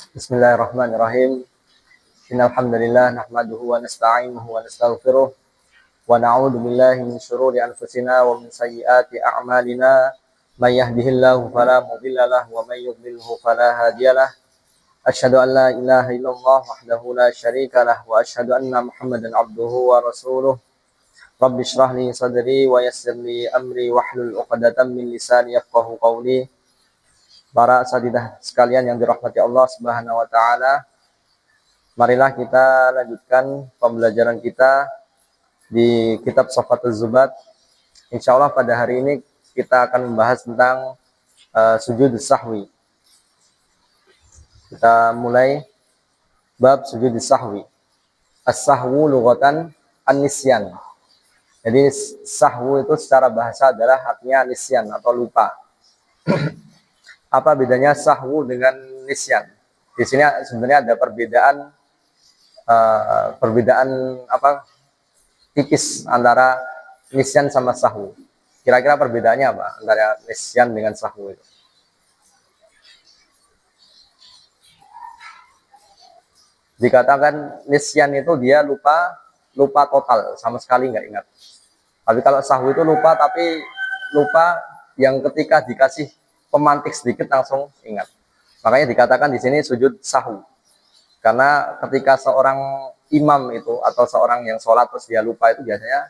Bismillahirrahmanirrahim. Innal hamdalillah nahmaduhu wa nasta'inuhu wa nastaghfiruh wa na'udzu billahi min shururi anfusina wa min sayyiati a'malina. May yahdihillahu fala mudilla lahu wa may yudlilhu fala hadiyalah. Asyhadu an la ilaha illallah wahdahu la syarika lah wa asyhadu anna Muhammadan abduhu wa rasuluh. Rabbi shrah li sadri wa yassir li amri wahlul 'uqdatam min lisani yafqahu qawli. Para asatidzah sekalian yang dirahmati Allah Subhanahu wa taala, marilah kita lanjutkan pembelajaran kita di kitab Safatul Zubat. Insyaallah pada hari ini kita akan membahas tentang sujud sahwi. Kita mulai bab sujud sahwi. As-sahwu lughatan an-nisyan. Jadi sahwu itu secara bahasa adalah artinya nisyan atau lupa. Apa bedanya sahwu dengan nisyan? Di sini sebenarnya ada perbedaan tipis antara nisyan sama sahwu. Kira-kira perbedaannya apa antara nisyan dengan sahwu itu? Dikatakan nisyan itu dia lupa total, sama sekali nggak ingat. Tapi kalau sahwu itu lupa, tapi lupa yang ketika dikasih pemantik sedikit langsung ingat. Makanya dikatakan di sini sujud sahwu. Karena ketika seorang imam itu atau seorang yang sholat terus dia lupa, itu biasanya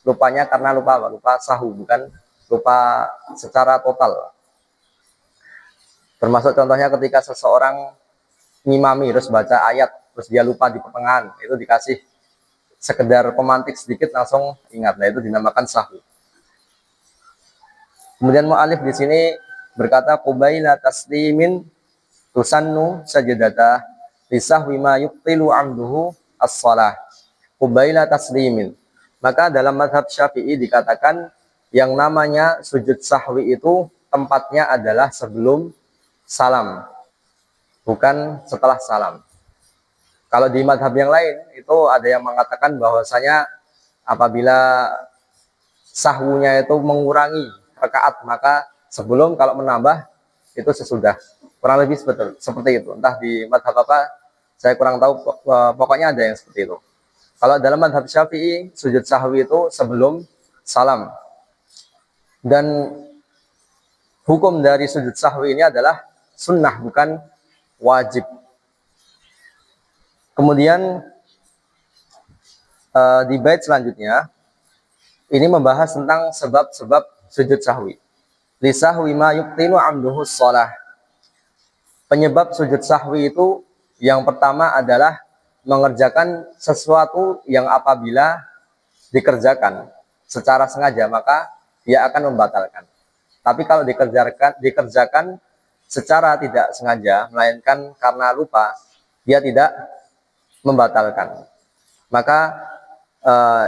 lupanya karena lupa apa? Lupa sahwu, bukan lupa secara total. Termasuk contohnya ketika seseorang ngimami terus baca ayat terus dia lupa di pertengahan, itu dikasih sekedar pemantik sedikit langsung ingat. Nah, itu dinamakan sahwu. Kemudian mu'alif di sini berkata qubaila taslimin tusannu sajadata lisahwi ma yuqtilu amduhu as-shalah. Qubaila taslimin. Maka dalam mazhab Syafi'i dikatakan yang namanya sujud sahwi itu tempatnya adalah sebelum salam, bukan setelah salam. Kalau di mazhab yang lain itu ada yang mengatakan bahwasanya apabila sahwunya itu mengurangi rakaat, maka sebelum, kalau menambah itu sesudah. Kurang lebih seperti itu. Entah di mazhab apa, saya kurang tahu. Pokoknya ada yang seperti itu. Kalau dalam mazhab Syafi'i, sujud sahwi itu sebelum salam. Dan hukum dari sujud sahwi ini adalah sunnah, bukan wajib. Kemudian di bait selanjutnya, ini membahas tentang sebab-sebab sujud sahwi. Lisahwi ma yuqtilu amduhu shalah. Penyebab sujud sahwi itu yang pertama adalah mengerjakan sesuatu yang apabila dikerjakan secara sengaja maka dia akan membatalkan. Tapi kalau dikerjakan secara tidak sengaja melainkan karena lupa, dia tidak membatalkan. Maka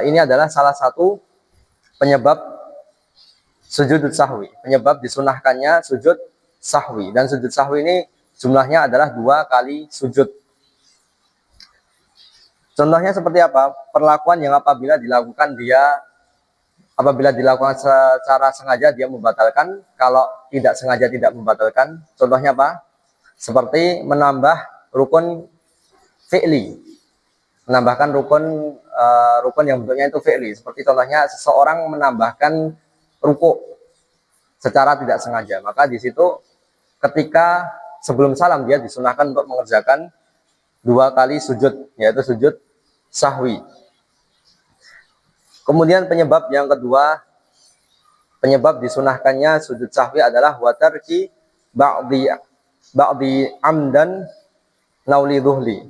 ini adalah salah satu penyebab sujud sahwi, penyebab disunahkannya sujud sahwi. Dan sujud sahwi ini jumlahnya adalah 2 kali sujud. Contohnya seperti apa? Perlakuan yang apabila dilakukan secara sengaja dia membatalkan, kalau tidak sengaja tidak membatalkan. Contohnya apa? Seperti menambah rukun fi'li, menambahkan rukun yang bentuknya itu fi'li. Seperti contohnya seseorang menambahkan ruku secara tidak sengaja, maka di situ ketika sebelum salam dia disunahkan untuk mengerjakan 2 kali sujud, yaitu sujud sahwi. Kemudian penyebab yang kedua, penyebab disunahkannya sujud sahwi adalah watarki ba'di amdan nauli dhuhli.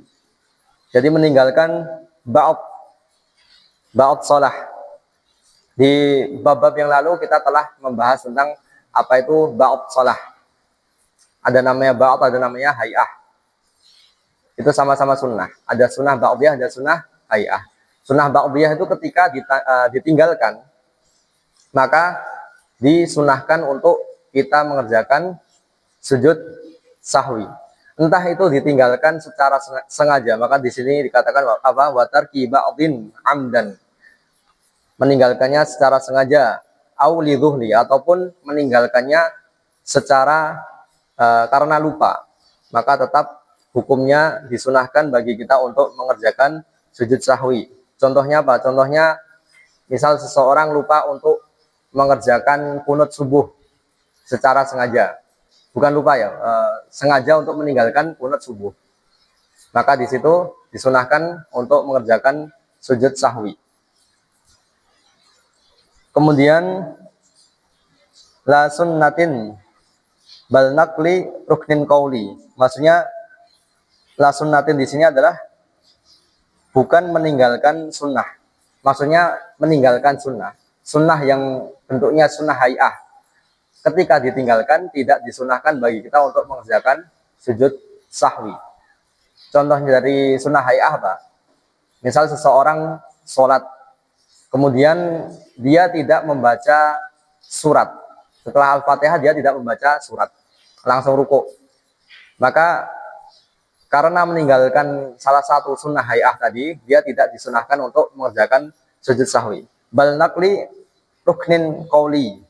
Jadi meninggalkan ba'd shalah. Di bab-bab yang lalu kita telah membahas tentang apa itu ba'd shalah. Ada namanya ba'd, ada namanya hay'ah. Itu sama-sama sunnah. Ada sunnah ba'diyah, ada sunnah hay'ah. Sunnah ba'diyah itu ketika ditinggalkan, maka disunahkan untuk kita mengerjakan sujud sahwi. Entah itu ditinggalkan secara sengaja, maka di sini dikatakan apa? Watarki ba'din amdan. Meninggalkannya secara sengaja, auli dhuhli, ataupun meninggalkannya secara karena lupa, maka tetap hukumnya disunahkan bagi kita untuk mengerjakan sujud sahwi. Contohnya apa? Contohnya misal seseorang lupa untuk mengerjakan kunut subuh secara sengaja. Bukan lupa ya, sengaja untuk meninggalkan kunut subuh. Maka di situ disunahkan untuk mengerjakan sujud sahwi. Kemudian la sunnatin bal naqli ruknin qauli. Maksudnya la sunnatin di sini adalah bukan meninggalkan sunnah. Maksudnya meninggalkan sunnah. Sunnah yang bentuknya sunnah hay'ah. Ketika ditinggalkan tidak disunahkan bagi kita untuk mengerjakan sujud sahwi. Contoh dari sunnah hay'ah apa? Misal seseorang sholat, kemudian dia tidak membaca surat. Setelah Al-Fatihah dia tidak membaca surat, langsung ruku. Maka karena meninggalkan salah satu sunnah hay'ah tadi, dia tidak disunahkan untuk mengerjakan sujud sahwi. Bal naqli ruknin qauli.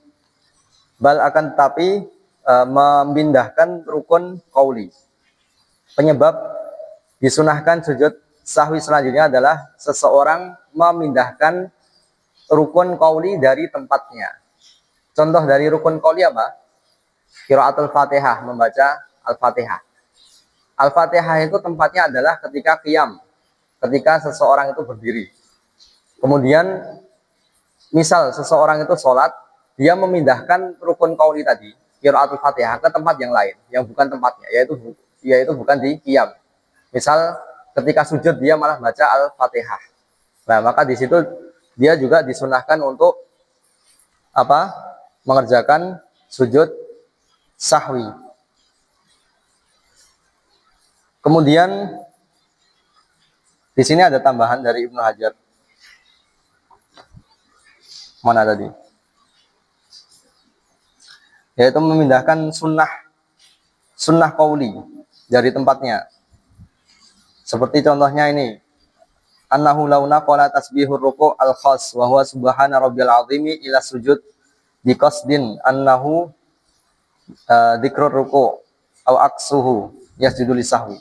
Bal akan tetapi memindahkan rukun qauli. Penyebab disunahkan sujud sahwi selanjutnya adalah seseorang memindahkan rukun qauli dari tempatnya. Contoh dari rukun qauli apa? Qiraatul Fatihah, membaca Al-Fatihah. Al-Fatihah itu tempatnya adalah ketika qiyam, ketika seseorang itu berdiri. Kemudian misal seseorang itu sholat, dia memindahkan rukun qauli tadi, qiraatul Fatihah, ke tempat yang lain, yang bukan tempatnya, yaitu bukan di qiyam. Misal ketika sujud dia malah baca Al-Fatihah. Nah, maka di situ dia juga disunahkan untuk apa? Mengerjakan sujud sahwi. Kemudian di sini ada tambahan dari Ibnu Hajar. Mana tadi? Yaitu memindahkan sunnah qauli dari tempatnya. Seperti contohnya ini, annahu launa qala tasbihur ruku' al-khas wa huwa subhana rabbiyal azimi ila sujud biqasdin annahu dzikrur ruku' au aksuhu yasjudu lisahwi.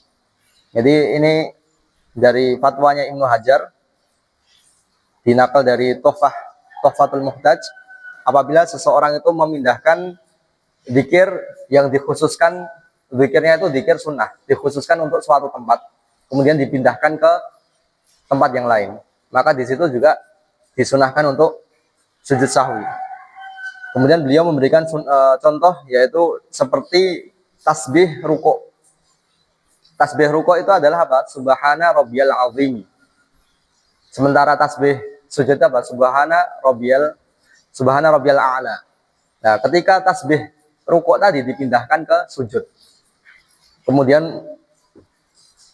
Jadi ini dari fatwanya Ibnu Hajar, dinakal dari Tuhfatul Muhtaj, apabila seseorang itu memindahkan zikir yang dikhususkan, zikirnya itu zikir sunnah, dikhususkan untuk suatu tempat, kemudian dipindahkan ke tempat yang lain, maka di situ juga disunahkan untuk sujud sahwi. Kemudian beliau memberikan contoh, yaitu seperti tasbih ruku'. Tasbih ruku' itu adalah apa? Subhana rabbiyal azim. Sementara tasbih sujud apa? Subhana rabbiyal a'la. Nah, ketika tasbih ruku' tadi dipindahkan ke sujud, kemudian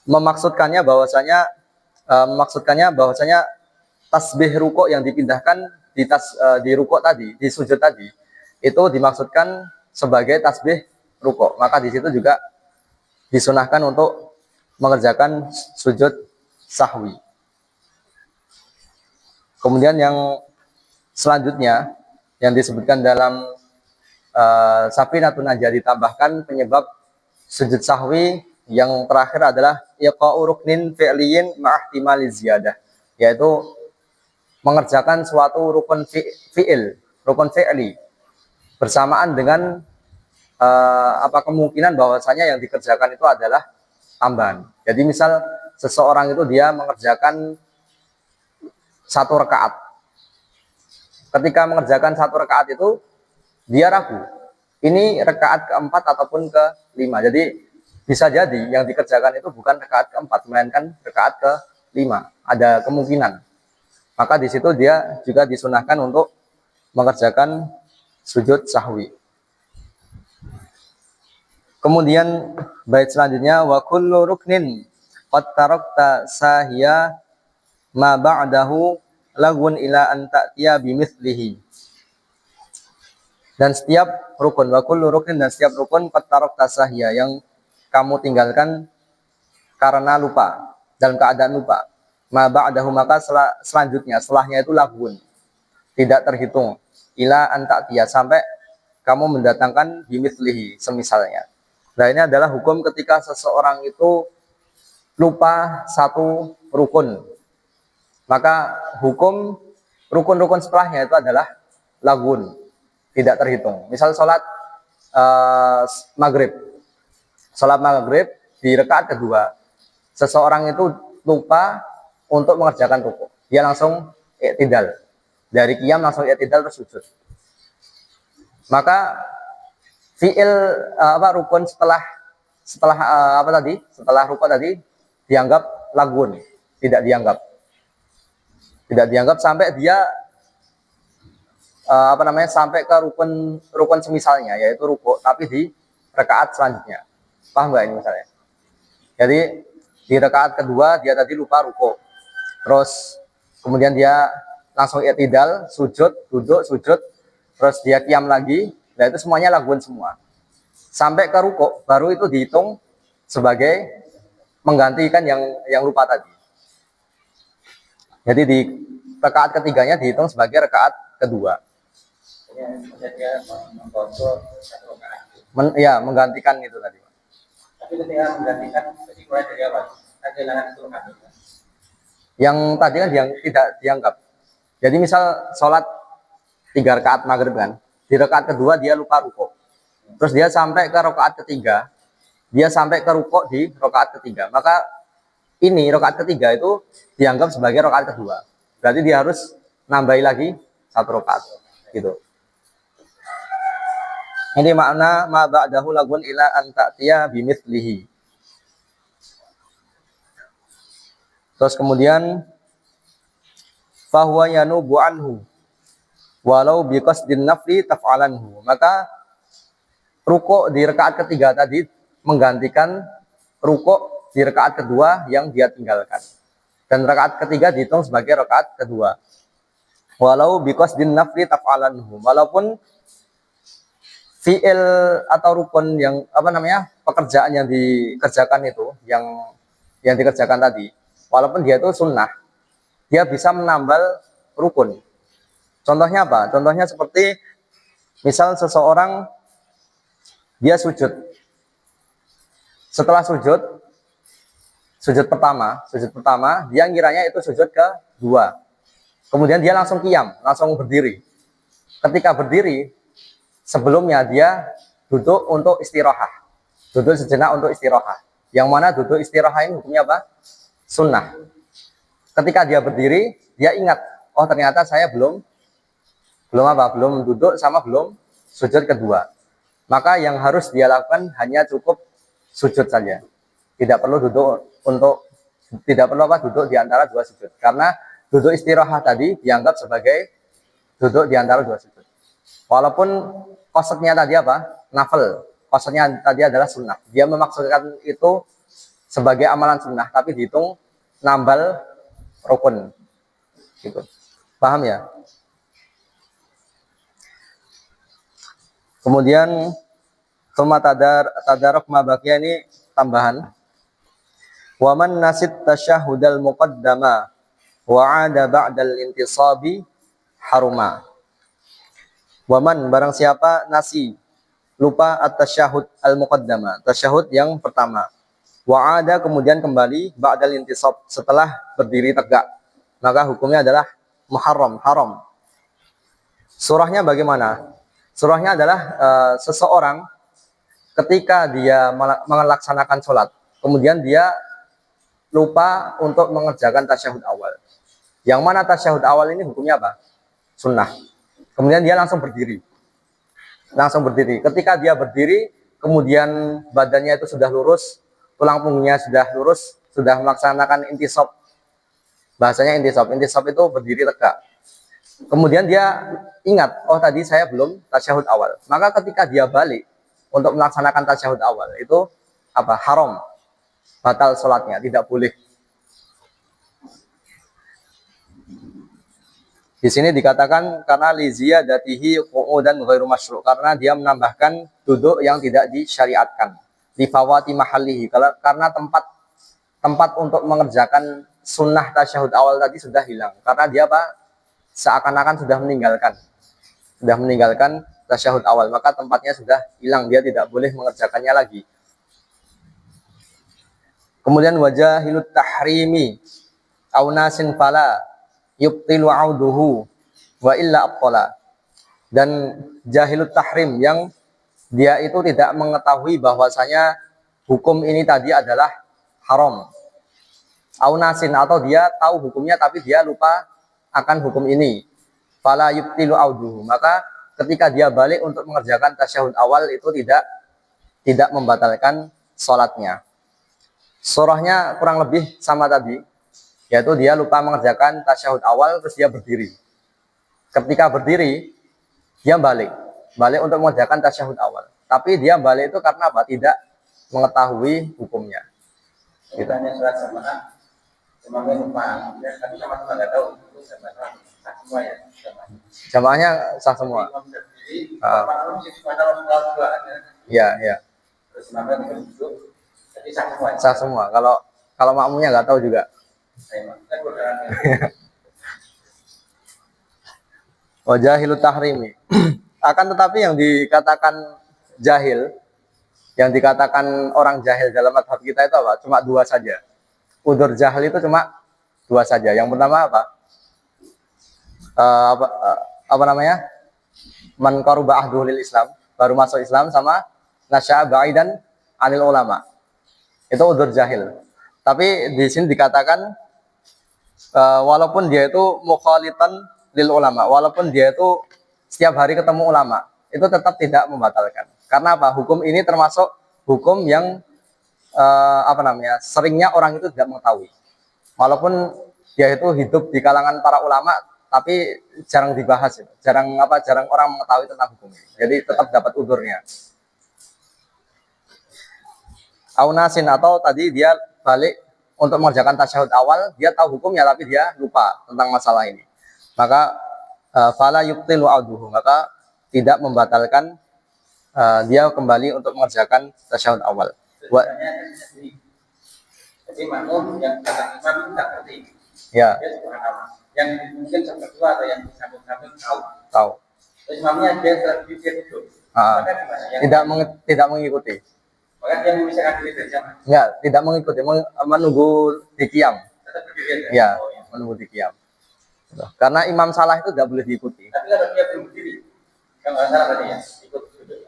memaksudkannya bahwasanya tasbih ruku' yang dipindahkan di ruku' tadi, di sujud tadi, itu dimaksudkan sebagai tasbih ruku'. Maka di situ juga disunahkan untuk mengerjakan sujud sahwi. Kemudian yang selanjutnya yang disebutkan dalam Safinatun Najah, ditambahkan penyebab sujud sahwi yang terakhir adalah iqa'u ruknin fi'liyin ma'ahtimali ziyadah, yaitu mengerjakan suatu rukun fi'li bersamaan dengan kemungkinan bahwasanya yang dikerjakan itu adalah tambahan. Jadi misal seseorang itu dia mengerjakan satu rakaat. Ketika mengerjakan satu rakaat itu dia ragu, ini rakaat keempat ataupun kelima. Jadi bisa jadi yang dikerjakan itu bukan rakaat keempat, melainkan rakaat kelima. Ada kemungkinan. Maka di situ dia juga disunahkan untuk mengerjakan sujud sahwi. Kemudian bait selanjutnya, wa kullu ruknin qad tarakta sahiya ma ba'dahu lagun ila an ta'tiya bimithlihi. Dan setiap rukun, wa kullu ruknin, dan setiap rukun qad tarakta sahiya, yang kamu tinggalkan karena lupa, dalam keadaan lupa. Ma ba'dahu, maka setelahnya itu lagun, tidak terhitung, ila an ta'tiya, sampai kamu mendatangkan bimithlihi, semisalnya. Nah, ini adalah hukum ketika seseorang itu lupa satu rukun, maka hukum rukun-rukun setelahnya itu adalah lagun, tidak terhitung. Misal maghrib, sholat maghrib di rakaat kedua, seseorang itu lupa untuk mengerjakan rukuk, dia langsung i'tidal, dari qiyam langsung i'tidal terus sujud, maka fiil rukun setelah setelah rukuk tadi dianggap lagun, tidak dianggap sampai dia sampai ke rukun semisalnya, yaitu rukuk tapi di rakaat selanjutnya. Paham nggak ini misalnya? Jadi di rakaat kedua dia tadi lupa rukuk, terus kemudian dia langsung i'tidal, sujud, duduk, sujud, terus dia qiyam lagi. Nah itu semuanya lagun semua. Sampai ke rukuk baru itu dihitung sebagai menggantikan yang lupa tadi. Jadi di rakaat ketiganya dihitung sebagai rakaat kedua. Menggantikan itu tadi. Tapi ketika menggantikan, jadi mulai dari awal, kehilangan itu rakaat. Yang tadi kan yang tidak dianggap. Jadi misal sholat 3 rakaat maghrib kan, di rakaat kedua dia lupa rukuk. Terus dia sampai ke rakaat ketiga, dia sampai ke rukuk di rakaat ketiga. Maka ini rakaat ketiga itu dianggap sebagai rakaat kedua. Berarti dia harus nambahi lagi 1 rakaat, gitu. Ini makna ma ba'dahu lagun ila an ta'tiya bimithlihi. Terus kemudian fahuwa yanubu anhu walau biqasdin nafli taf'alanhu. Maka rukuk di rakaat ketiga tadi menggantikan rukuk di rakaat kedua yang dia tinggalkan. Dan rakaat ketiga dihitung sebagai rakaat kedua. Walau biqasdin nafli taf'alanhu. Walaupun fi'il atau rukun yang pekerjaan yang dikerjakan itu yang dikerjakan tadi, walaupun dia itu sunnah, dia bisa menambal rukun. Contohnya apa? Contohnya seperti misal seseorang dia sujud. Setelah sujud pertama, dia ngiranya itu sujud kedua. Kemudian dia langsung qiyam, langsung berdiri. Ketika berdiri, sebelumnya dia duduk untuk istirahat. Duduk sejenak untuk istirahat. Yang mana duduk istirahat ini hukumnya apa? Sunnah. Ketika dia berdiri, dia ingat, oh ternyata saya belum duduk sama belum sujud kedua. Maka yang harus dia lakukan hanya cukup sujud saja. Tidak perlu duduk di antara 2 sujud. Karena duduk istirahat tadi dianggap sebagai duduk di antara 2 sujud. Walaupun qasdnya tadi nafil. Qasdnya tadi adalah sunnah. Dia memaksudkan itu sebagai amalan sunnah, tapi dihitung nambal rukun. Gitu. Paham ya? Kemudian tadarok mabakia ini tambahan. Waman nasit tasyahudal muqaddama wa 'ada ba'dal intisabi haruma. Waman barang siapa nasi lupa at-tasyahud al-muqaddama, tasyahud yang pertama. Wa 'ada kemudian kembali ba'dal intisab setelah berdiri tegak, maka hukumnya adalah muharram, haram. Surahnya bagaimana? Surahnya adalah seseorang ketika dia melaksanakan sholat, kemudian dia lupa untuk mengerjakan tasyahud awal. Yang mana tasyahud awal ini hukumnya apa? Sunnah. Kemudian dia langsung berdiri. Ketika dia berdiri, kemudian badannya itu sudah lurus, tulang punggungnya sudah lurus, sudah melaksanakan intisab. Bahasanya intisab. Intisab itu berdiri tegak. Kemudian dia ingat, oh tadi saya belum tasyahud awal. Maka ketika dia balik untuk melaksanakan tasyahud awal, itu haram. Batal sholatnya, tidak boleh. Di sini dikatakan karena liziyadatihi qu'udan ghairu masyru', karena dia menambahkan duduk yang tidak disyariatkan. Li fawati mahallihi, karena tempat untuk mengerjakan sunnah tasyahud awal tadi sudah hilang. Karena dia seakan-akan sudah meninggalkan tasyahud awal, maka tempatnya sudah hilang, dia tidak boleh mengerjakannya lagi. Kemudian wajahilut tahrimi au nasin fala yubtilu auduhu wa illa abtala. Dan jahilut tahrim yang dia itu tidak mengetahui bahwasanya hukum ini tadi adalah haram. Au nasin, atau dia tahu hukumnya tapi dia lupa akan hukum ini. Fala yubtilu auduhu, maka ketika dia balik untuk mengerjakan tasyahud awal itu tidak membatalkan sholatnya. Surahnya kurang lebih sama tadi, yaitu dia lupa mengerjakan tasyahud awal terus dia berdiri. Ketika berdiri dia balik untuk mengerjakan tasyahud awal. Tapi dia balik itu karena apa? Tidak mengetahui hukumnya. Kita hanya sholat sama, semuanya lupa. Tapi sama-sama nggak tahu itu sama semua ya. Jamaahnya sah semua. Iya, iya. Terus makmum duduk, jadi sah semua. Sah semua. Kalau makmumnya nggak tahu juga. Wajahilut tahrimi. Akan tetapi yang dikatakan jahil, yang dikatakan orang jahil dalam madhab kita itu apa? Cuma dua saja. Udzur jahil itu cuma dua saja. Yang pertama apa? Apa namanya? Man qaruba ahduhu lil Islam, baru masuk Islam, sama nasya'a ba'idan anil ulama. Itu udzur jahil. Tapi di sini dikatakan walaupun dia itu mukhalitan lil ulama, walaupun dia itu setiap hari ketemu ulama, itu tetap tidak membatalkan. Karena apa? Hukum ini termasuk hukum yang seringnya orang itu tidak mengetahui. Walaupun dia itu hidup di kalangan para ulama, tapi jarang dibahas, jarang orang mengetahui tentang hukum ini. Jadi tetap dapat udurnya. Aunasin, atau tadi dia balik untuk mengerjakan tasyahud awal, dia tahu hukumnya tapi dia lupa tentang masalah ini. Maka fala yubtilu auduhu, maka tidak membatalkan dia kembali untuk mengerjakan tasyahud awal. Jadi makmum yang kata imam itu tak ngerti. Ya. Dia subhanallah. Yang mungkin yang kedua atau yang sambung-sambung tahu. Terus imamnya dia terlebih dia duduk. Tidak mengikuti. Maka dia memisahkan diri dari jamaah. Enggak, tidak mengikuti, menunggu di qiyam. Tetap berdiri ya? Ya, menunggu di qiyam. Karena imam salah itu tidak boleh diikuti. Tapi kalau dia belum berdiri, kan nggak salah berarti ya, ikut duduk.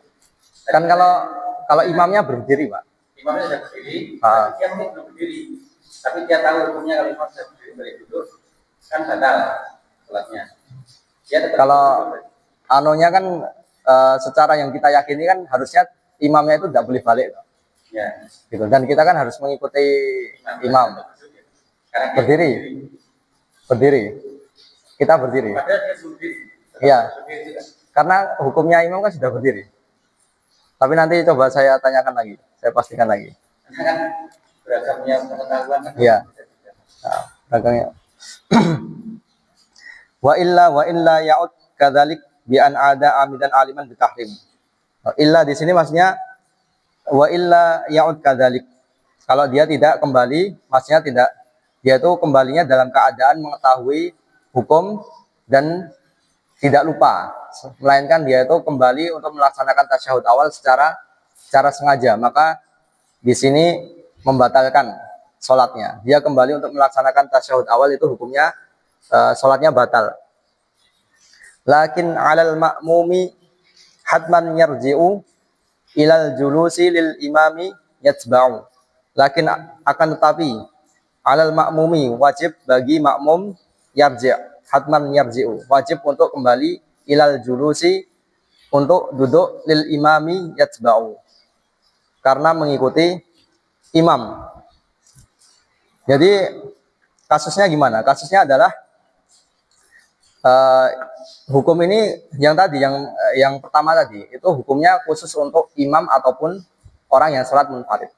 Kan kalau imamnya berdiri, Pak. Imamnya sudah berdiri, tapi dia mungkin belum berdiri. Tapi dia tahu hukumnya kalau imam sudah berdiri balik duduk, kan batal sholatnya. Kalau anunya kan secara yang kita yakini kan harusnya imamnya itu tidak boleh balik. Ya. Gitu. Dan kita kan harus mengikuti imam. Berdiri. Kita berdiri. Iya. Karena hukumnya imam kan sudah berdiri. Tapi nanti coba saya tanyakan lagi, saya pastikan lagi. Kan beragamnya pengetahuan kan. Iya. Nah, beragamnya. Wa illa ya'ud kadzalik bi an ada amidan aliman bitahrim. Illa di sini maksudnya wa illa ya'ud kadzalik. Kalau dia tidak kembali, maksudnya dia itu kembalinya dalam keadaan mengetahui hukum dan tidak lupa, melainkan dia itu kembali untuk melaksanakan tasyahud awal secara sengaja, maka di sini membatalkan sholatnya. Dia kembali untuk melaksanakan tasyahud awal, itu hukumnya sholatnya batal. Lakin alal ma'mumi hatman yarji'u ilal julusi lil imami yatba'u. Lakin akan tetapi alal ma'mumi, wajib bagi makmum, yarji', hatman yarji'u, wajib untuk kembali ilal julusi, untuk duduk, lil imami yatba'u, karena mengikuti imam. Jadi kasusnya gimana? Kasusnya adalah hukum ini yang tadi, yang pertama tadi itu hukumnya khusus untuk imam ataupun orang yang sholat munfarid.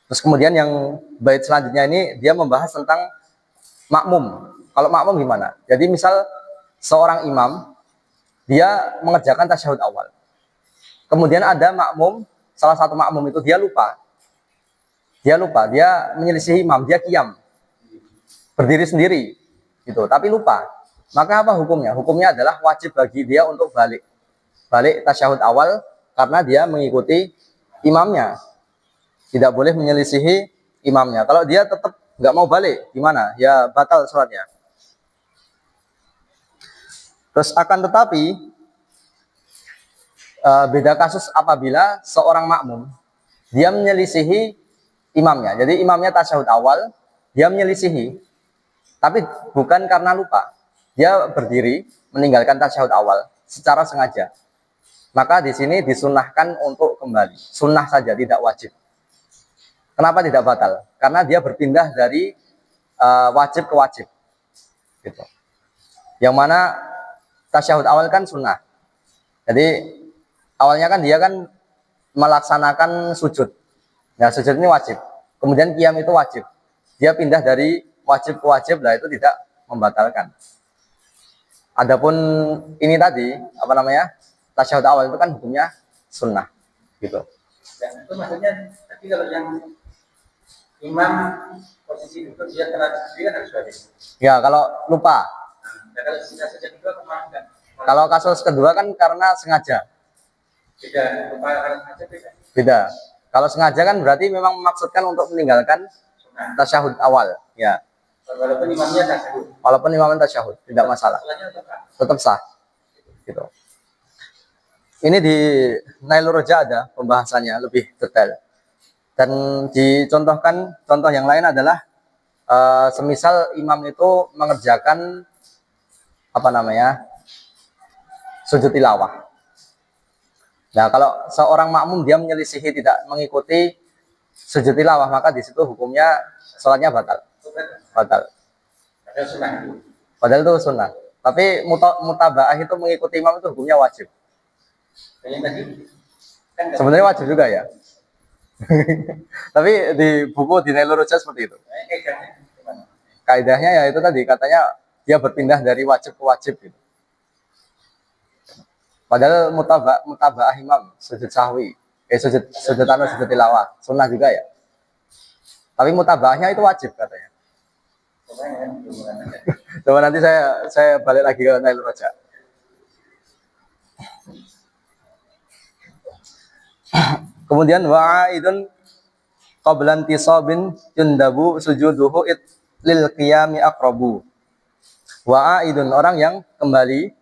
Terus kemudian yang bait selanjutnya ini dia membahas tentang makmum. Kalau makmum gimana? Jadi misal seorang imam dia mengerjakan tasyahud awal. Kemudian ada makmum, salah satu makmum itu dia lupa. Dia menyelisih imam, dia qiyam. Berdiri sendiri gitu, tapi lupa. Maka apa hukumnya? Hukumnya adalah wajib bagi dia untuk balik tasyahud awal karena dia mengikuti imamnya. Tidak boleh menyelisihi imamnya. Kalau dia tetap nggak mau balik, gimana? Ya batal sholatnya. Terus akan tetapi beda kasus apabila seorang makmum dia menyelisihi imamnya. Jadi imamnya tasyahud awal, dia menyelisihi, tapi bukan karena lupa. Dia berdiri meninggalkan tasyahud awal secara sengaja. Maka di sini disunahkan untuk kembali. Sunnah saja, tidak wajib. Kenapa tidak batal? Karena dia berpindah dari wajib ke wajib. Gitu. Yang mana tasyahud awal kan sunnah. Jadi awalnya kan dia kan melaksanakan sujud. Nah, sujud ini wajib. Kemudian qiyam itu wajib. Dia pindah dari wajib ke wajib, lah itu tidak membatalkan. Adapun ini tadi, apa namanya? Tasyahud awal itu kan hukumnya sunnah. Gitu. Dan itu maksudnya, tapi kalau yang imam posisi duduk dia telah berdiri kan harus balik. Ya, kalau lupa. Nah, kalau sudah sejak kedua kemana kan? Kalau kasus kedua kan karena sengaja. Beda, lupa kalau sengaja beda. Beda. Kalau sengaja kan berarti memang memaksudkan untuk meninggalkan Sunnah. tasyahud awal. Ya. Walaupun imamnya tasyahud. Walaupun imamnya tasyahud, tidak masalah. Soalnya tetap. Tetap sah. Gitu. Ini di Nailur Roja ada pembahasannya lebih detail. Dan dicontohkan, contoh yang lain adalah semisal imam itu mengerjakan apa namanya? Sujud tilawah. Nah, kalau seorang makmum dia menyelisihi tidak mengikuti sujud tilawah, maka di situ hukumnya sholatnya batal. Batal. Ada sunnah itu. Padahal itu sunnah. Tapi mutabaah itu mengikuti imam itu hukumnya wajib. Dan yang tadi kan Sebenarnya wajib juga ya. Tapi di buku di Nailur Roja seperti itu. Kaidahnya ya itu tadi, katanya dia berpindah dari wajib ke wajib gitu. Padahal mutabaah imam, sujud sahwi, sujud tilawah, sunnah juga ya. Tapi mutabaahnya itu wajib katanya. Coba nanti saya balik lagi ke Nailur Roja. Kemudian wa'idun qablan tisabin yundabu sujuduhu lil qiyami aqrabu. Wa'idun orang yang kembali,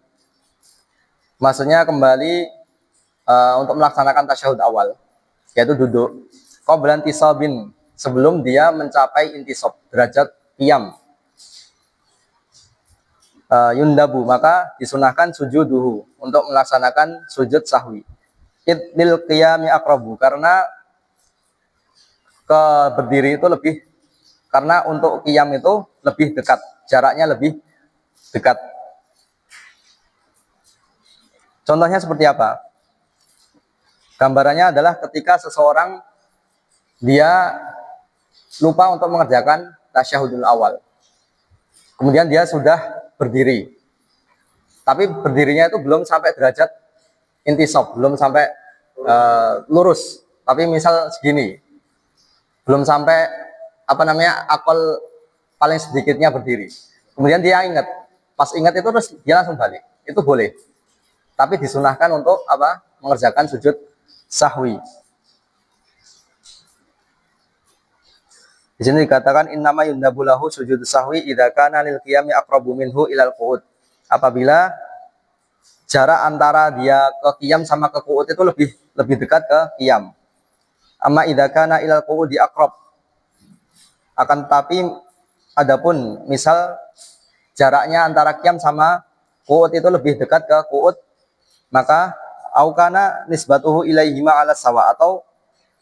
maksudnya kembali untuk melaksanakan tasyahud awal, yaitu duduk qablan tisabin, sebelum dia mencapai intisab, derajat qiyam. Yundabu, maka disunahkan sujuduhu, untuk melaksanakan sujud sahwi. Lil qiyami aqrabu, karena ke berdiri itu lebih, karena untuk qiyam itu lebih dekat, jaraknya lebih dekat. Contohnya seperti apa? Gambarannya adalah ketika seseorang dia lupa untuk mengerjakan tasyahudul awal. Kemudian dia sudah berdiri. Tapi berdirinya itu belum sampai derajat intisab, belum sampai lurus, tapi misal segini, belum sampai apa namanya akal paling sedikitnya berdiri. Kemudian dia ingat, pas ingat itu terus dia langsung balik, itu boleh. Tapi disunahkan untuk apa? Mengerjakan sujud sahwi. Di sini dikatakan innama yundabu lahu sujud sahwi idza kana lil qiyami aqrabu minhu ilal qu'ud. Apabila jarak antara dia ke qiyam sama ke qu'ud itu lebih dekat ke qiyam. Amma idza kana ilal qu'udi aqrab. Akan tetapi adapun misal jaraknya antara qiyam sama qu'ud itu lebih dekat ke qu'ud, maka aukana nisbatuhu ilaihima ala sawa, atau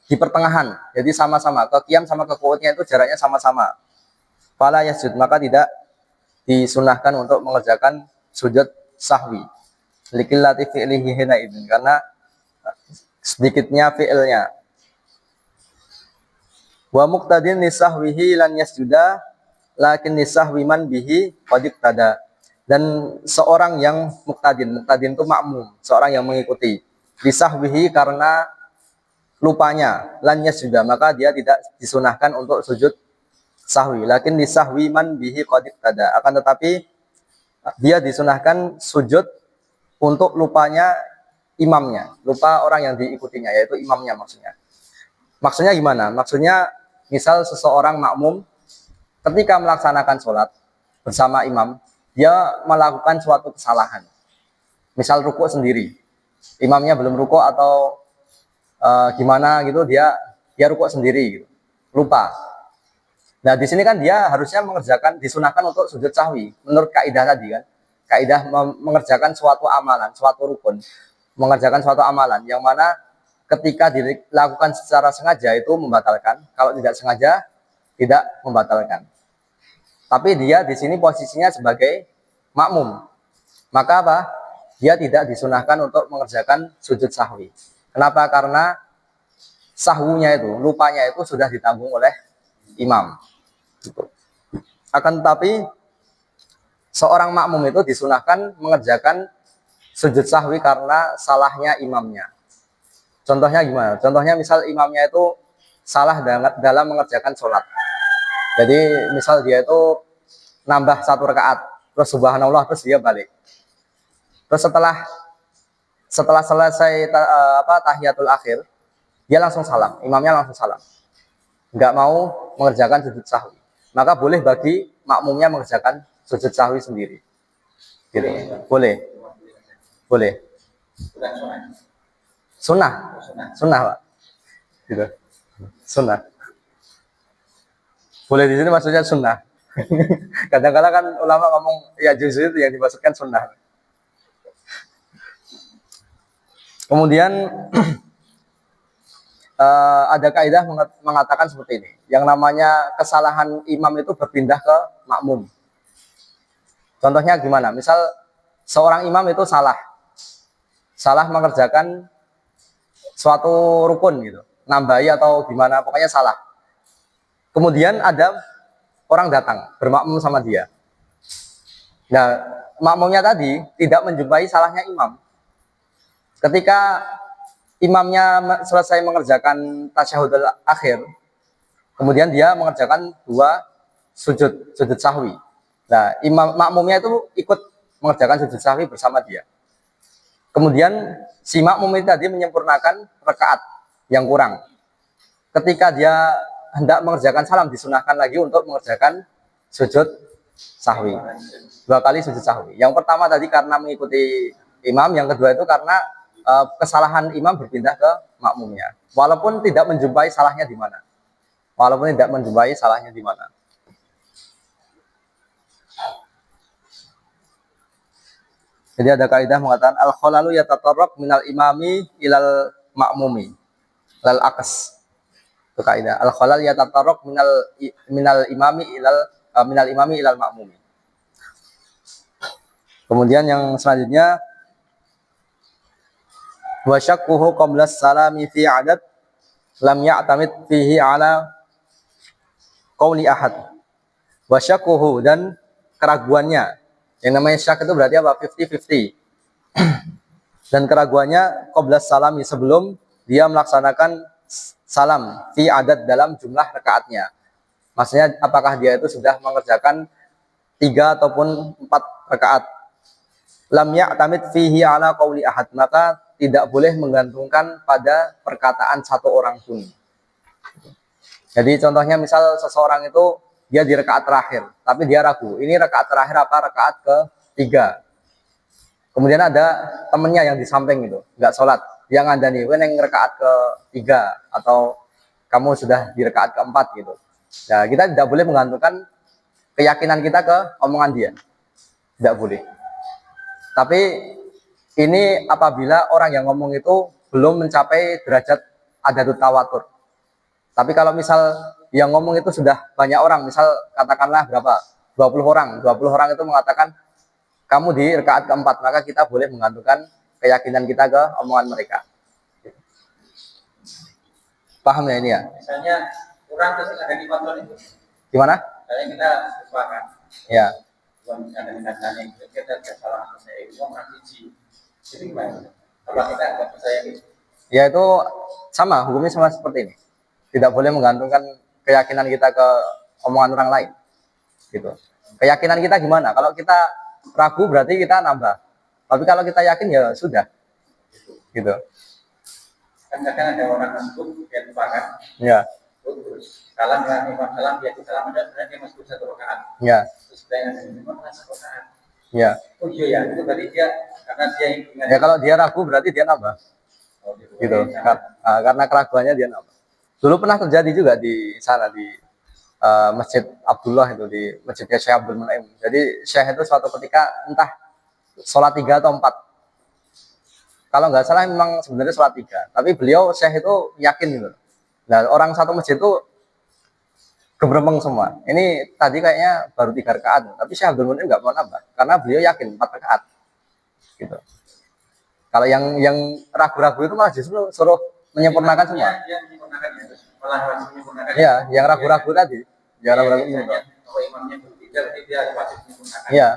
di pertengahan, jadi sama-sama ke qiyam sama ke qu'udnya itu jaraknya sama-sama. Fala yasjud, maka tidak disunahkan untuk mengerjakan sujud sahwi. Likillati fi'lihi hina idin, karena sedikitnya fi'ilnya. Wa muqtadin lisahwihi lan yasjuda lakin lisahwi man bihi qad iqtada. Dan seorang yang muqtadin itu makmum, seorang yang mengikuti, lisahwihi karena lupanya, lan yasjuda, maka dia tidak disunahkan untuk sujud sahwi. Lakin lisahwi man bihi qad iqtada. Akan tetapi dia disunahkan sujud untuk lupanya imamnya, lupa orang yang diikutinya, yaitu imamnya maksudnya. Maksudnya gimana? Maksudnya misal seseorang makmum ketika melaksanakan sholat bersama imam, dia melakukan suatu kesalahan. Misal rukuk sendiri, imamnya belum rukuk atau gimana gitu, dia rukuk sendiri gitu. Lupa. Nah, di sini kan dia harusnya disunahkan untuk sujud sahwi menurut kaidah tadi kan. Kaidah mengerjakan suatu amalan, suatu rukun, mengerjakan suatu amalan yang mana ketika dilakukan secara sengaja itu membatalkan, kalau tidak sengaja tidak membatalkan. Tapi dia di sini posisinya sebagai makmum. Maka apa? Dia tidak disunahkan untuk mengerjakan sujud sahwi. Kenapa? Karena sahwunya itu, lupanya itu sudah ditanggung oleh imam. Akan tetapi seorang makmum itu disunahkan mengerjakan sujud sahwi karena salahnya imamnya. Contohnya gimana? Contohnya misal imamnya itu salah dalam mengerjakan sholat. Jadi misal dia itu nambah 1 rakaat, terus subhanallah, terus dia balik. Terus setelah selesai tahiyatul akhir, dia langsung salam, imamnya langsung salam. Nggak mau mengerjakan sujud sahwi. Maka boleh bagi makmumnya mengerjakan sujud sahwi sendiri. Gitu. Boleh. Boleh. Sunnah. Sunnah, Pak. Gitu. Sunnah. Boleh di sini maksudnya sunnah. Kadang-kadang kan ulama ngomong ya justru itu yang dimaksudkan sunnah. Kemudian ada kaidah mengatakan seperti ini. Yang namanya kesalahan imam itu berpindah ke makmum. Contohnya gimana? Misal seorang imam itu salah mengerjakan suatu rukun gitu, nambahi atau gimana, pokoknya salah. Kemudian ada orang datang bermakmum sama dia. Nah, makmumnya tadi tidak menjumpai salahnya imam. Ketika imamnya selesai mengerjakan tasyahudul akhir, kemudian dia mengerjakan 2 sujud sahwi. Nah, makmumnya itu ikut mengerjakan sujud sahwi bersama dia. Kemudian si makmum itu tadi menyempurnakan rakaat yang kurang. Ketika dia hendak mengerjakan salam, disunahkan lagi untuk mengerjakan sujud sahwi. 2 kali sujud sahwi. Yang pertama tadi karena mengikuti imam, yang kedua itu karena kesalahan imam berpindah ke makmumnya. Walaupun tidak menjumpai salahnya di mana. Jadi ada kaidah mengatakan al-khalalu yatatarraq minal imami ilal ma'mumi lal aqs. Itu kaidah. Al-khalal yatatarraq minal imami ilal ma'mumi. Kemudian yang selanjutnya wa syakkuhu qabla salami fi adad lam ya'tamid fihi ala qauli ahad. Wa syakkuhu, dan keraguannya. Yang namanya syak itu berarti apa? 50-50. Dan keraguannya qabla salami, sebelum dia melaksanakan salam fi adad, dalam jumlah rakaatnya. Maksudnya apakah dia itu sudah mengerjakan 3 ataupun 4 rakaat. Lam ya'tamid fihi ala qauli ahad, maka tidak boleh menggantungkan pada perkataan satu orang pun. Jadi contohnya misal seseorang itu dia di rakaat terakhir, tapi dia ragu, ini rakaat terakhir apa rakaat ke-3. Kemudian ada temennya yang di samping itu, nggak sholat, dia ngandani, yang rakaat ke-3 atau kamu sudah di rakaat ke-4 gitu. Nah, kita tidak boleh menggantungkan keyakinan kita ke omongan dia, tidak boleh. Tapi ini apabila orang yang ngomong itu belum mencapai derajat adadut tawatur. Tapi kalau misal yang ngomong itu sudah banyak orang, misal katakanlah berapa? 20 orang. 20 orang itu mengatakan kamu di rakaat ke-4, maka kita boleh menggantungkan keyakinan kita ke omongan mereka. Paham ya ini ya? Misalnya kurang terus ada di kontrol itu. Gimana? Misalnya kita sepakat. Ya. Ada dikatakan kita salah saya itu orang siji. Jadi gimana? Apa kita nggak percaya gitu? Ya itu sama, hukumnya sama seperti ini. Tidak boleh menggantungkan keyakinan kita ke omongan orang lain. Gitu. Keyakinan kita gimana? Kalau kita ragu berarti kita nambah. Tapi kalau kita yakin ya sudah. Gitu. Kan kadang ada orang ngantuk yang sepakat. Ya. Terus salam ya, imam salam dia salam ada dia masuk satu rakaat. Ya, Terus dia imam satu rakaat. ya. Oh iya ya, itu tadi dia karena dia ingat. Ya kalau dia ragu berarti dia nambah. Oh, Gitu. Karena keraguannya dia nambah. Dulu pernah terjadi juga di sana di Masjid Abdullah itu di masjidnya Syekh Abdul Munaim. Jadi Syekh itu suatu ketika entah sholat 3 atau 4. Kalau nggak salah memang sebenarnya sholat 3. Tapi beliau Syekh itu yakin gitu. Nah orang satu masjid itu gebremeng semua. Ini tadi kayaknya baru 3 rakaat. Tapi Syekh Abdul Munaim nggak mau nambah. Karena beliau yakin 4 rakaat. Gitu. Kalau yang ragu-ragu itu malah justru suruh menyempurnakan semua. Dia menyempurnakan ya, malah menyempurnakan. Iya, yang ragu-ragu tadi. Yang ragu-ragu itu. Kalau imamnya tidak, dia wajib menyempurnakan. Iya.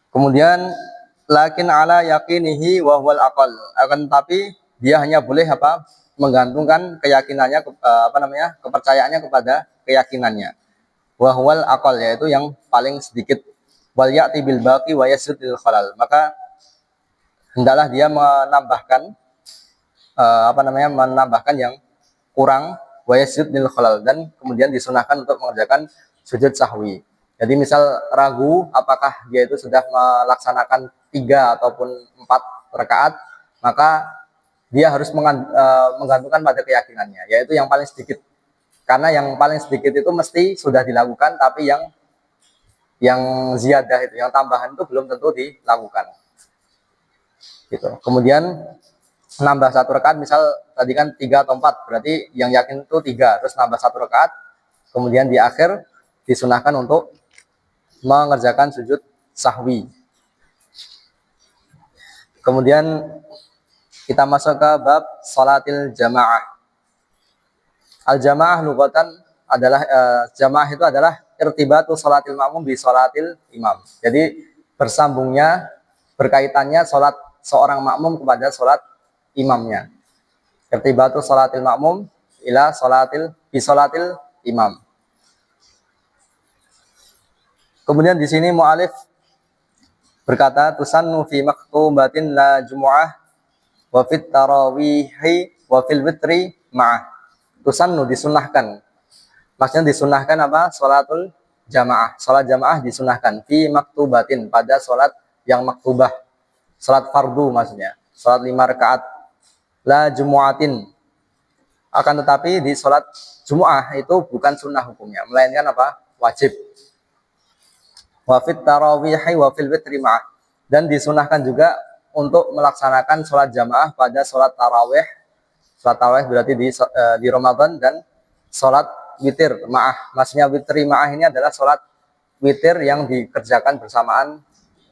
Kemudian lakin ala yakinihi wa huwal aqal. Akan tapi dia hanya boleh apa? Menggantungkan keyakinannya kepercayaannya kepada keyakinannya. Wa huwal aqal yaitu yang paling sedikit. Wal ya'ti bil baqi wa yasudil khalal. Maka hendaklah dia menambahkan menambahkan yang kurang wa yasudil khalal dan kemudian disunahkan untuk mengerjakan sujud sahwi. Jadi misal ragu apakah dia itu sudah melaksanakan 3 ataupun 4 rakaat, maka dia harus menggantungkan pada keyakinannya, yaitu yang paling sedikit. Karena yang paling sedikit itu mesti sudah dilakukan, tapi yang ziyadah itu, yang tambahan itu belum tentu dilakukan. Gitu. Kemudian nambah 1 rakaat, misal tadi kan 3 atau 4, berarti yang yakin itu 3, terus nambah 1 rakaat, kemudian di akhir disunahkan untuk mengerjakan sujud sahwi. Kemudian kita masuk ke bab salatil jamaah. Al jamaah lugatan adalah jamaah itu adalah irtibatu salatil ma'mum bi salatil imam. Jadi bersambungnya, berkaitannya salat seorang makmum kepada salat imamnya. Irtibatu salatil ma'mum ila salatil bi salatil imam. Kemudian di sini mu'alif berkata tusannu fi maktubatin la jumu'ah wa fit tarawihi wa fil witri ma'ah. Tusannu disunahkan. Maksudnya disunahkan apa? Salatul jamaah. Salat jamaah disunahkan fi maktubatin pada salat yang maktubah. Salat fardu maksudnya. Salat 5 rakaat. La jumu'atin. Akan tetapi di salat Jumu'ah itu bukan sunnah hukumnya, melainkan apa? Wajib. Wa fit tarawihi wa fil witri ma'ah. Dan disunahkan juga untuk melaksanakan sholat jamaah pada sholat tarawih. Sholat tarawih berarti di Ramadan, dan sholat witir ma'ah. Maksudnya witri ma'ah ini adalah sholat witir yang dikerjakan bersamaan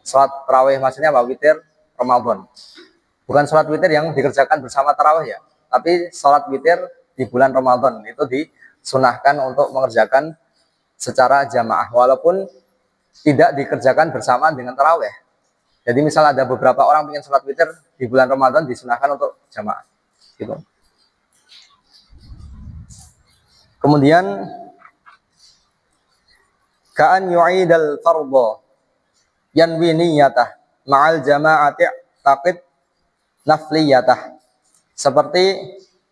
sholat tarawih. Maksudnya apa? Witir Ramadan. Bukan sholat witir yang dikerjakan bersama tarawih ya, tapi sholat witir di bulan Ramadan itu disunahkan untuk mengerjakan secara jamaah, walaupun tidak dikerjakan bersamaan dengan tarawih. Jadi misal ada beberapa orang ingin sholat witir di bulan Ramadan, disunahkan untuk jamaah. Gitu. Kemudian ka'an yu'idal fardhu yanwi niyatah ma'al jama'ati taqid nafliyatah. Seperti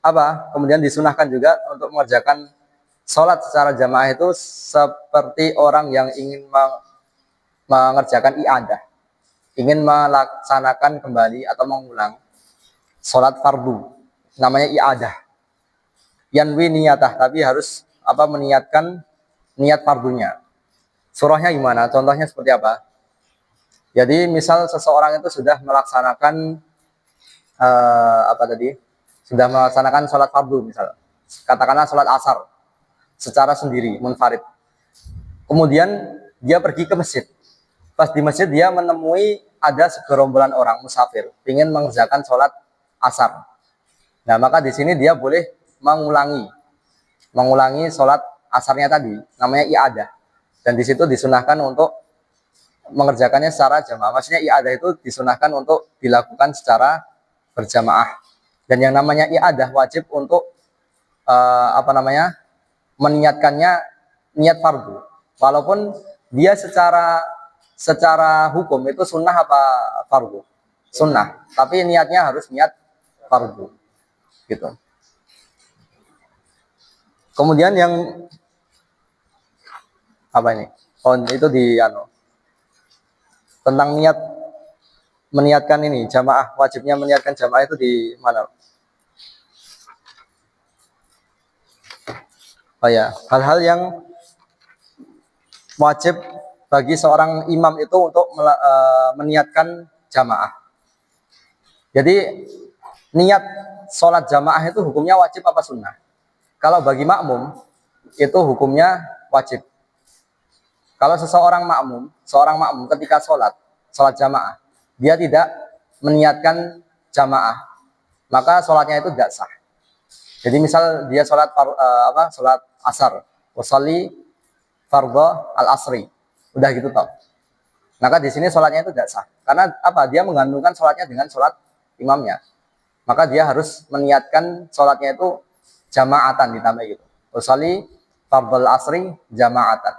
apa? Kemudian disunahkan juga untuk mengerjakan sholat secara jamaah itu seperti orang yang ingin mengerjakan i'adah, ingin melaksanakan kembali atau mengulang sholat fardu, namanya i'adah. Yanwi niyatah, tapi harus meniatkan niat fardunya. Surahnya gimana? Contohnya seperti apa? Jadi misal seseorang itu sudah melaksanakan sudah melaksanakan sholat fardu, misal katakanlah sholat asar secara sendiri, munfarid. Kemudian dia pergi ke masjid. Pas di masjid dia menemui ada segerombolan orang musafir, ingin mengerjakan sholat asar. Nah maka di sini dia boleh mengulangi sholat asarnya tadi, namanya i'adah. Dan di situ disunahkan untuk mengerjakannya secara jamaah. Maksudnya i'adah itu disunahkan untuk dilakukan secara berjamaah. Dan yang namanya i'adah wajib untuk meniatkannya niat fardu. Walaupun dia secara hukum itu sunnah apa fardu? Sunnah. Tapi niatnya harus niat fardu. gitu. Kemudian yang apa ini? Oh, itu di tentang meniatkan ini jamaah, wajibnya meniatkan jamaah itu di mana? Oh ya, hal-hal yang wajib bagi seorang imam itu untuk meniatkan jamaah. Jadi niat sholat jamaah itu hukumnya wajib apa sunnah? Kalau bagi makmum itu hukumnya wajib. Kalau seorang makmum ketika sholat jamaah, dia tidak meniatkan jamaah, maka sholatnya itu tidak sah. Jadi misal dia sholat asar, usolli fardhu al asri, udah gitu toh. Maka di sini sholatnya itu tidak sah, karena apa? Dia menggantungkan sholatnya dengan sholat imamnya. Maka dia harus meniatkan sholatnya itu jamaatan ditambah gitu. Usolli fardhu al asri jamaatan.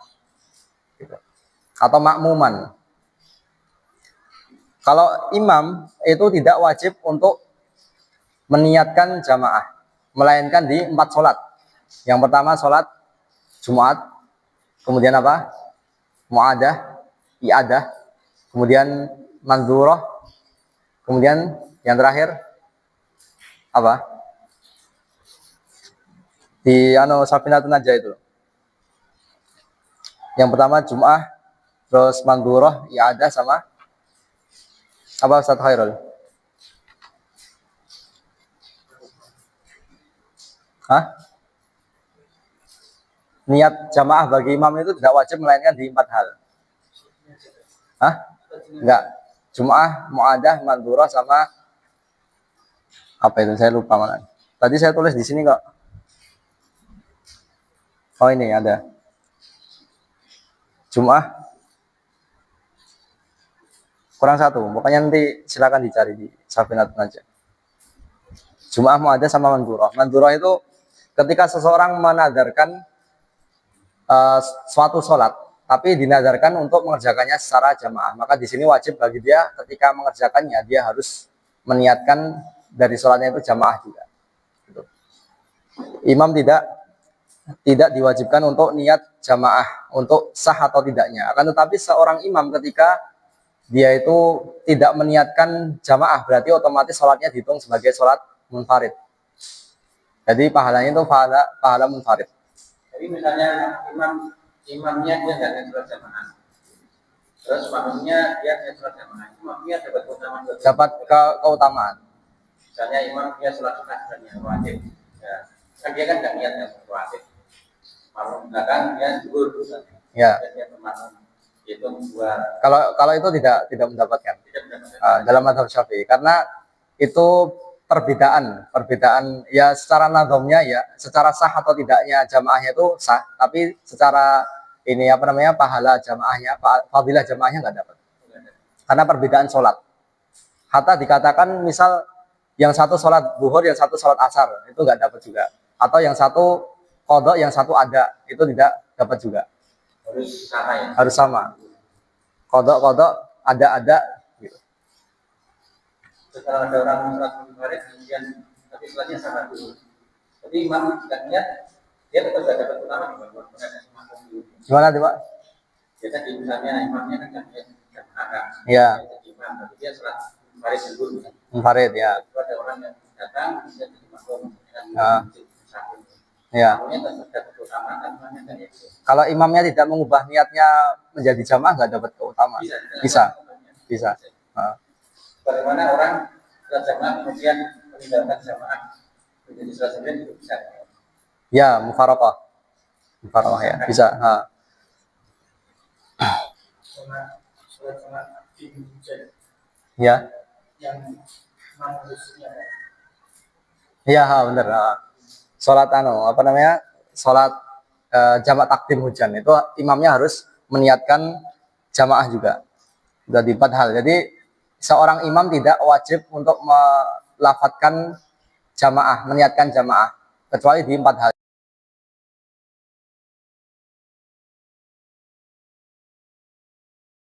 Gitu. Atau makmuman. Kalau imam itu tidak wajib untuk meniatkan jamaah, melainkan di 4 sholat. Yang pertama sholat Jumat, kemudian apa? Mu'adah, i'adah, kemudian manzurah, kemudian yang terakhir apa? Di Safinatun Najah itu. Yang pertama Jum'ah, terus manzurah, i'adah sama apa Ustaz Khairul? Hah? Niat jamaah bagi imam itu tidak wajib melainkan di 4 hal. Hah? Enggak. Jum'ah, mu'adah, mandurah sama apa itu? Saya lupa mana. Tadi saya tulis di sini kok. Oh ini ada. Jum'ah kurang 1. Pokoknya nanti silakan dicari di Safinatun Najah. Jum'ah, mu'adah sama mandurah. Mandurah itu ketika seseorang menadarkan suatu sholat, tapi dinadarkan untuk mengerjakannya secara jamaah, maka di sini wajib bagi dia ketika mengerjakannya dia harus meniatkan dari sholatnya itu jamaah juga. Gitu. Imam tidak diwajibkan untuk niat jamaah untuk sah atau tidaknya. Akan tetapi seorang imam ketika dia itu tidak meniatkan jamaah, berarti otomatis sholatnya dihitung sebagai sholat munfarid. Jadi pahalanya itu pahala munfarid. Jadi misalnya imamnya dia nggak ada sholat jamaah, terus makmumnya dia ada sholat jamaah, imamnya dapat keutamaan. Dapat keutamaan. Misalnya imam dia sholat sunnah dan yang wajib, ya. Kan dia kan nggak niat yang wajib. Makmum belakang dia zuhur, ya. Dia makmum itu dua. Kalau itu tidak mendapatkan. Dalam mazhab Syafi'i, karena itu perbedaan ya secara nazomnya ya, secara sah atau tidaknya jamaahnya itu sah, tapi secara ini pahala jamaahnya, fadilah jamaahnya nggak dapat. Karena perbedaan sholat. Hatta dikatakan misal yang satu sholat zuhur, yang satu sholat asar, itu nggak dapat juga. Atau yang satu qadha, yang satu ada, itu tidak dapat juga. Harus sama ya? Harus sama. Qadha, ada. Setelah ada orang sholat munfarid kemudian tapi sholatnya sama dulu. Jadi imam tidak niat, dia tetap tidak dapat utama di bawah makmum dulu. Gimana tuh Pak? Ya tadi misalnya imamnya kan tidak jamaah. Iya. Imam, tapi dia sholat munfarid dulu. Munfarid ya. Itu ada orang yang datang bisa jadi makmum dengan ya. Makmumnya tetap dapat utama, dan imamnya kan ya. Kalau imamnya tidak mengubah niatnya menjadi jamaah nggak dapat keutamaan. Bisa. Bagaimana orang sholat jamaah kemudian meninggalkan jamaah menjadi sholat sendiri juga bisa. Ya, mufaraqah ya, bisa. Sholat jamaah di masjid. Ya. Yang harusnya. Iya, benar. Sholat sholat jamak takdim hujan itu imamnya harus meniatkan jamaah juga. Sudah di 4 hal. Jadi seorang imam tidak wajib untuk melafadzkan jamaah, meniatkan jamaah, kecuali di 4 hal